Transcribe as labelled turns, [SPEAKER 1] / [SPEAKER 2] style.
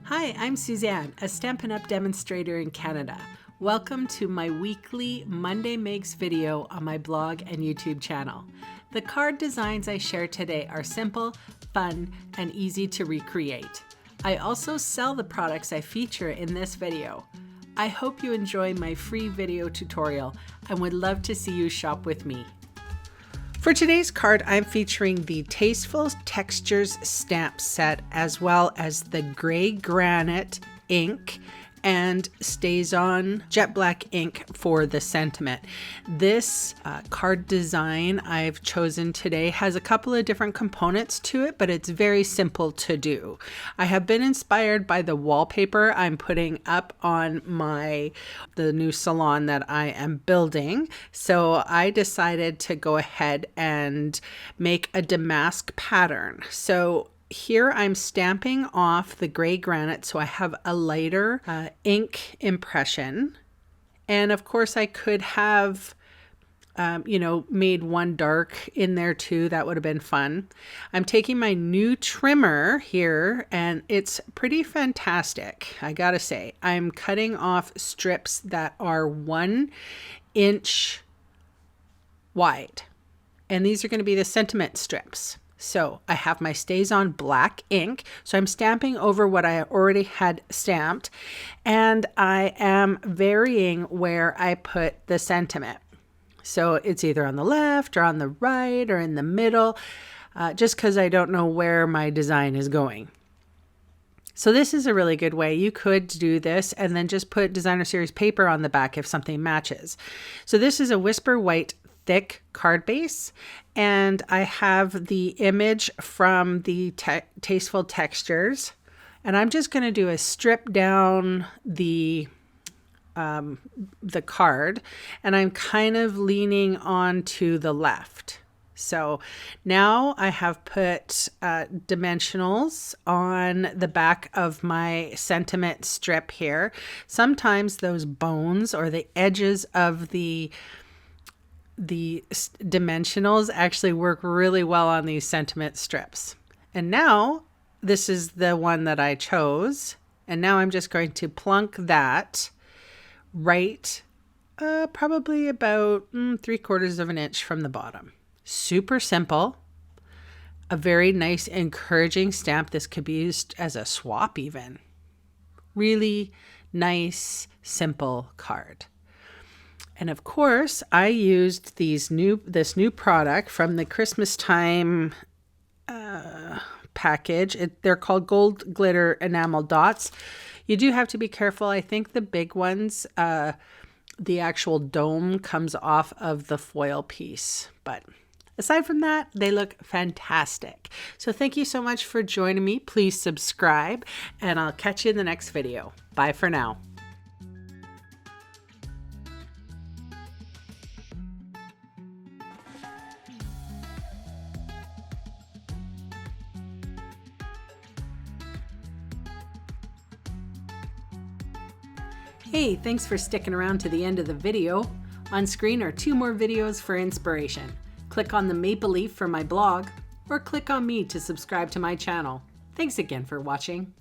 [SPEAKER 1] Hi, I'm Suzanne, a Stampin' Up demonstrator in Canada. Welcome to my weekly Monday Makes video on my blog and YouTube channel. The card designs I share today are simple, fun, and easy to recreate. I also sell the products I feature in this video. I hope you enjoy my free video tutorial and would love to see you shop with me. For today's card, I'm featuring the Tasteful Textures stamp set as well as the gray granite ink and stays on jet black ink for the sentiment. This card design I've chosen today has a couple of different components to it, but it's very simple to do. I have been inspired by the wallpaper I'm putting up on the new salon that I am building. So I decided to go ahead and make a damask pattern. So here I'm stamping off the gray granite so I have a lighter ink impression. And of course I could have, made one dark in there too. That would have been fun. I'm taking my new trimmer here and it's pretty fantastic. I gotta say, I'm cutting off strips that are 1 inch wide. And these are going to be the sentiment strips. So I have my stays on black ink. So I'm stamping over what I already had stamped, and I am varying where I put the sentiment. So it's either on the left or on the right or in the middle, just because I don't know where my design is going. So this is a really good way. You could do this and then just put designer series paper on the back if something matches. So this is a Whisper White thick card base, and I have the image from the Tasteful Textures, and I'm just going to do a strip down the card, and I'm kind of leaning on to the left. So now I have put dimensionals on the back of my sentiment strip here. Sometimes those bones or the edges of the dimensionals actually work really well on these sentiment strips. And now this is the one that I chose. And now I'm just going to plunk that right probably about 3/4 of an inch from the bottom. Super simple. A very nice, encouraging stamp. This could be used as a swap even. Really nice, simple card. And of course, I used this new product from the Christmas time package. They're called gold glitter enamel dots. You do have to be careful. I think the big ones, the actual dome comes off of the foil piece. But aside from that, they look fantastic. So thank you so much for joining me. Please subscribe, and I'll catch you in the next video. Bye for now. Hey, thanks for sticking around to the end of the video. On screen are 2 more videos for inspiration. Click on the maple leaf for my blog, or click on me to subscribe to my channel. Thanks again for watching.